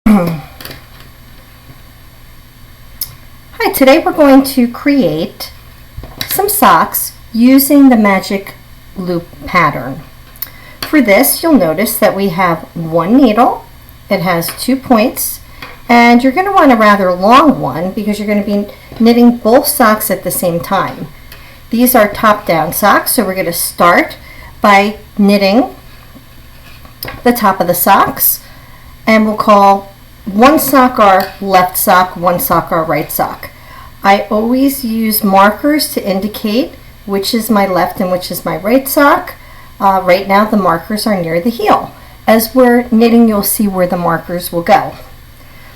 Hi, today we're going to create some socks using the magic loop pattern. For this, you'll notice that we have one needle. It has 2 points, and you're going to want a rather long one because you're going to be knitting both socks at the same time. These are top-down socks, so we're going to start by knitting the top of the socks, and we'll call one sock our left sock, one sock our right sock. I always use markers to indicate which is my left and which is my right sock. Right now the markers are near the heel. As we're knitting, you'll see where the markers will go.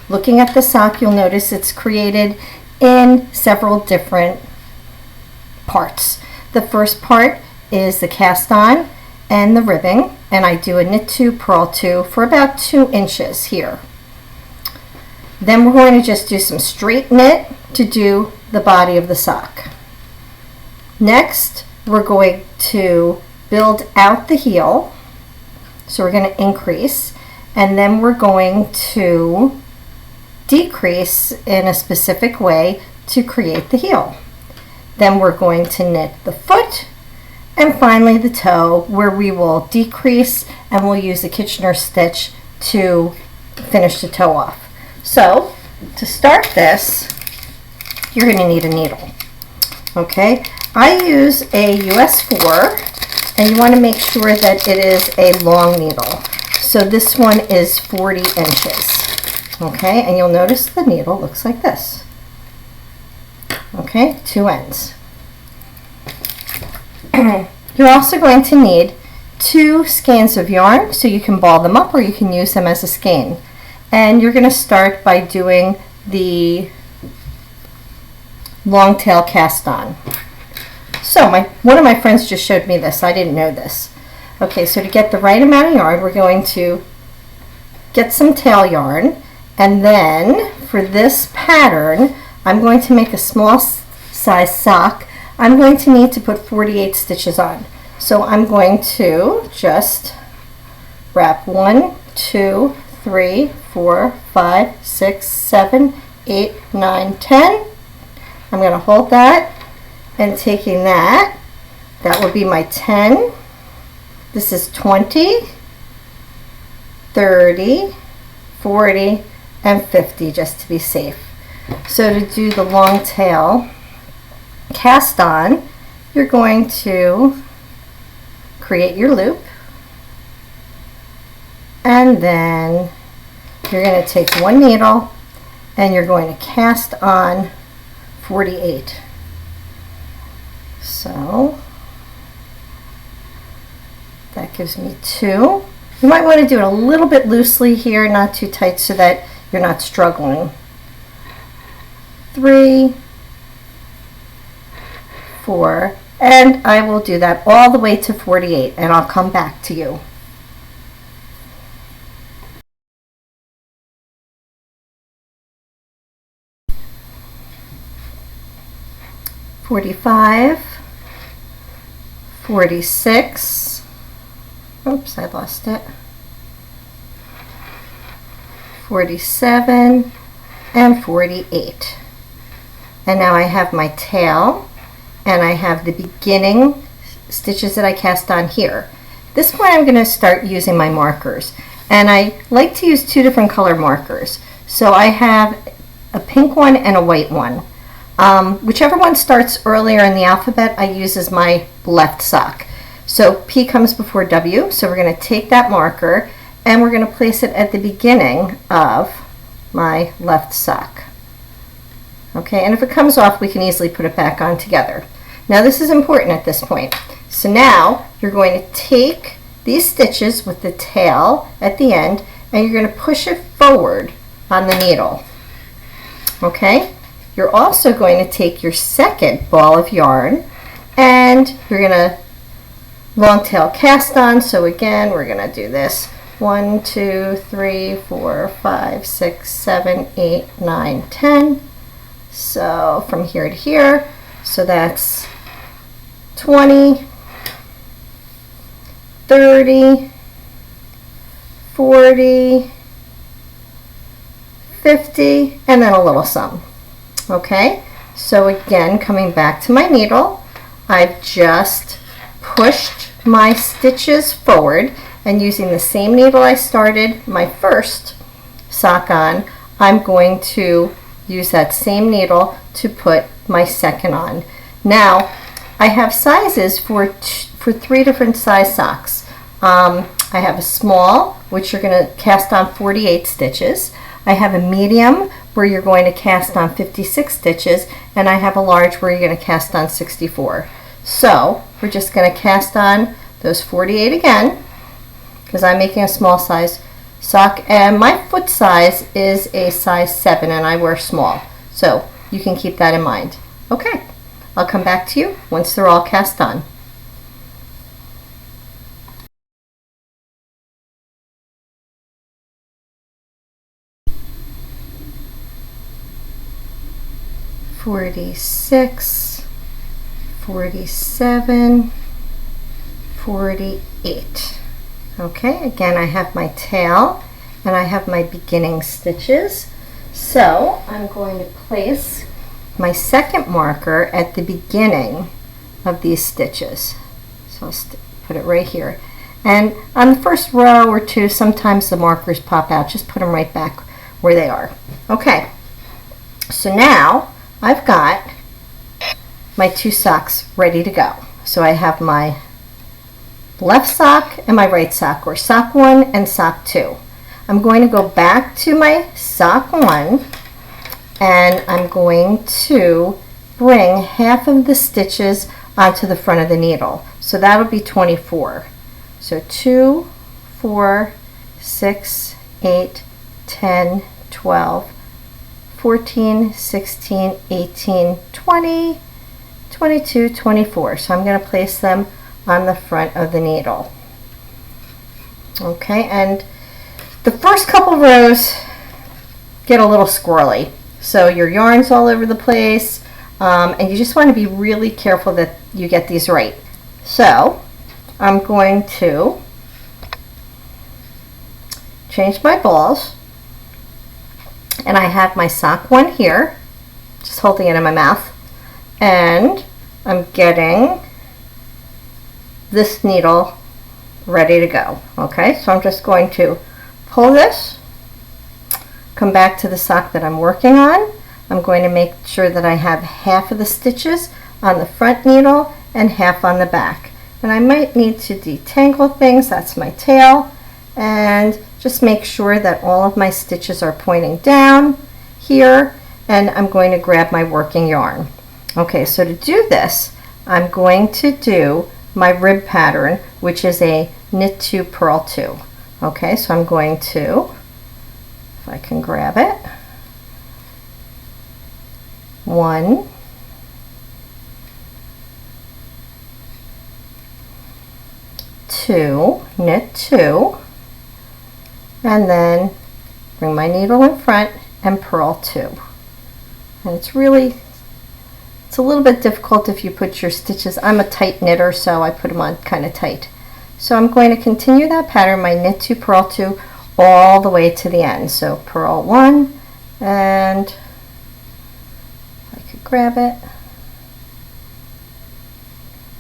Looking at the sock, you'll notice it's created in several different parts. The first part is the cast on and the ribbing, and I do a knit 2, purl 2 for about 2 inches here. Then we're going to just do some straight knit to do the body of the sock. Next, we're going to build out the heel. So we're going to increase, and then we're going to decrease in a specific way to create the heel. Then we're going to knit the foot, and finally the toe, where we will decrease and we'll use the Kitchener stitch to finish the toe off. So to start this, you're going to need a needle. Okay, I use a US 4, and you want to make sure that it is a long needle. So this one is 40 inches. Okay, and you'll notice the needle looks like this. Okay, 2 ends. You're also going to need 2 skeins of yarn, so you can ball them up or you can use them as a skein. And you're going to start by doing the long tail cast on. So one of my friends just showed me this. I didn't know this. Okay, so to get the right amount of yarn, we're going to get some tail yarn, and then for this pattern, I'm going to make a small size sock. I'm going to need to put 48 stitches on. So I'm going to just wrap 1, 2, 3, 4, 5, 6, 7, 8, 9, 10. I'm going to hold that, and taking that will be my 10. This is 20, 30, 40, and 50, just to be safe. So to do the long tail cast on, you're going to create your loop, and then you're going to take one needle and you're going to cast on 48. So that gives me 2. You might want to do it a little bit loosely here, not too tight, so that you're not struggling. 3, 4, and I will do that all the way to 48, and I'll come back to you. $45, $46, oops, I lost it, $47, and $48. And now I have my tail, and I have the beginning stitches that I cast on here. This point I'm going to start using my markers, and I like to use 2 different color markers. So I have a pink one and a white one. Whichever one starts earlier in the alphabet, I use as my left sock. So P comes before W, so we're going to take that marker and we're going to place it at the beginning of my left sock. Okay, and if it comes off, we can easily put it back on together. Now this is important at this point. So now you're going to take these stitches with the tail at the end, and you're going to push it forward on the needle. Okay? You're also going to take your second ball of yarn, and you're going to long tail cast on. So again, we're going to do this 1, 2, 3, 4, 5, 6, 7, 8, 9, 10. So from here to here, so that's 20, 30, 40, 50, and then a little sum. Okay, so again, coming back to my needle, I've just pushed my stitches forward, and using the same needle I started my first sock on, I'm going to use that same needle to put my second on. Now, I have sizes for 3 different size socks. I have a small, which you're going to cast on 48 stitches. I have a medium, where you're going to cast on 56 stitches, and I have a large where you're going to cast on 64. So we're just going to cast on those 48 again, because I'm making a small size sock, and my foot size is a size 7 and I wear small, so you can keep that in mind. Okay, I'll come back to you once they're all cast on. "46, 47, 48. Okay, again, I have my tail and I have my beginning stitches. So I'm going to place my second marker at the beginning of these stitches. So I'll put it right here. And on the first row or two, sometimes the markers pop out. Just put them right back where they are. Okay, so now I've got my 2 socks ready to go. So I have my left sock and my right sock, or sock 1 and sock 2. I'm going to go back to my sock 1, and I'm going to bring half of the stitches onto the front of the needle. So that'll be 24. So 2, 4, 6, 8, 10, 12, 14, 16, 18, 20, 22, 24. So I'm going to place them on the front of the needle. Okay, and the first couple rows get a little squirrely, so your yarn's all over the place, and you just want to be really careful that you get these right. So I'm going to change my balls, and I have my sock 1 here, just holding it in my mouth, and I'm getting this needle ready to go. Okay, so I'm just going to pull this, come back to the sock that I'm working on. I'm going to make sure that I have half of the stitches on the front needle and half on the back. And I might need to detangle things. That's my tail. And just make sure that all of my stitches are pointing down here, and I'm going to grab my working yarn. Okay, so to do this, I'm going to do my rib pattern, which is a knit 2, purl 2. Okay, so I'm going to, if I can grab it, 1, 2, knit 2, and then bring my needle in front and purl 2. And it's a little bit difficult if you put your stitches. I'm a tight knitter, so I put them on kind of tight. So I'm going to continue that pattern, my knit 2, purl 2, all the way to the end. So purl 1, and if I could grab it,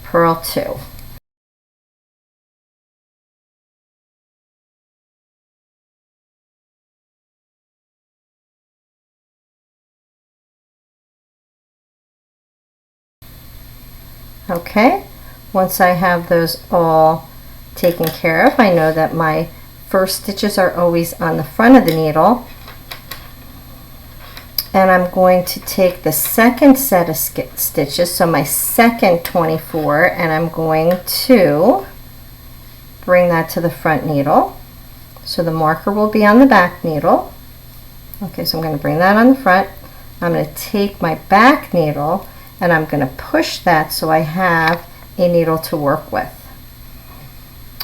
purl 2. Okay, once I have those all taken care of, I know that my first stitches are always on the front of the needle, and I'm going to take the second set of stitches, so my second 24, and I'm going to bring that to the front needle. So the marker will be on the back needle. Okay, so I'm going to bring that on the front. I'm going to take my back needle and I'm going to push that so I have a needle to work with.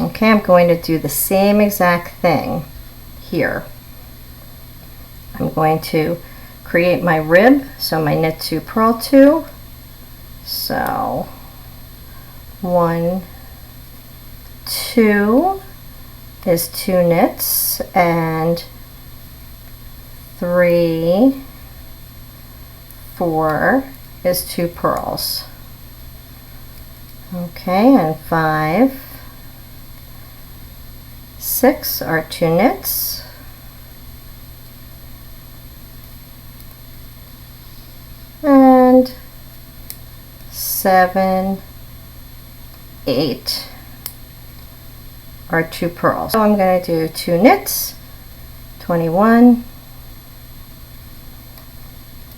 Okay, I'm going to do the same exact thing here. I'm going to create my rib, so my knit 2, purl 2. So 1, 2 is 2 knits, and 3, 4 is 2 purls. Okay, and 5, 6 are 2 knits. And 7, 8 are 2 purls. So I'm going to do 2 knits, 21,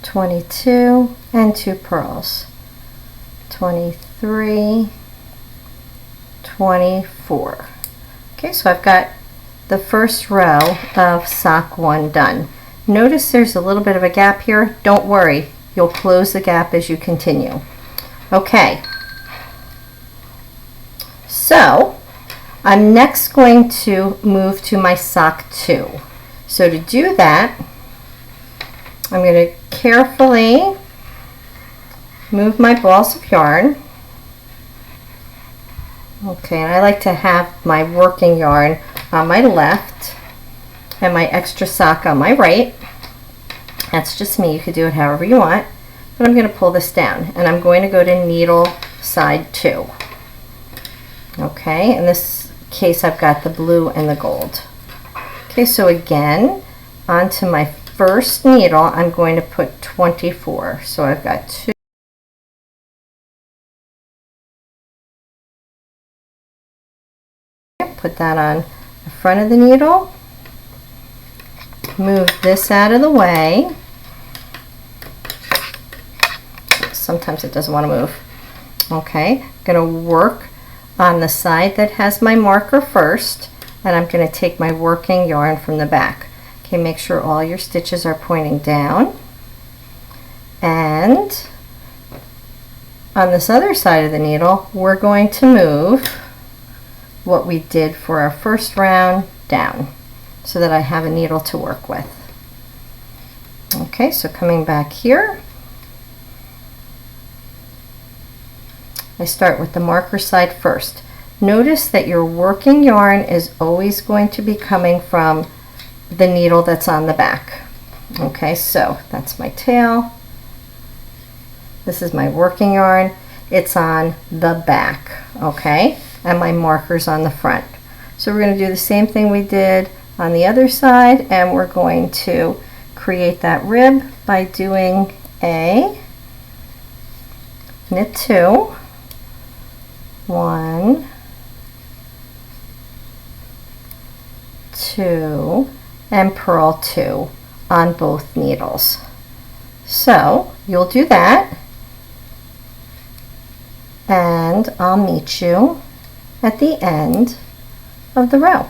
22, and 2 purls, 23, 24. Okay, so I've got the first row of sock 1 done. Notice there's a little bit of a gap here. Don't worry, you'll close the gap as you continue. Okay, so I'm next going to move to my sock 2. So to do that, I'm going to carefully move my balls of yarn. Okay, and I like to have my working yarn on my left and my extra sock on my right. That's just me. You could do it however you want. But I'm going to pull this down, and I'm going to go to needle side 2. Okay, in this case I've got the blue and the gold. Okay, so again, onto my first needle I'm going to put 24. So I've got 2, put that on the front of the needle, move this out of the way. Sometimes it doesn't want to move. Okay, I'm going to work on the side that has my marker first, and I'm going to take my working yarn from the back. Okay, make sure all your stitches are pointing down, and on this other side of the needle we're going to move what we did for our first round down so that I have a needle to work with. Okay, so coming back here, I start with the marker side first. Notice that your working yarn is always going to be coming from the needle that's on the back. Okay, so that's my tail. This is my working yarn. It's on the back, okay? And my marker's on the front. So we're going to do the same thing we did on the other side, and we're going to create that rib by doing a knit 2, 1, 2, and purl 2 on both needles. So you'll do that, and I'll meet you at the end of the row.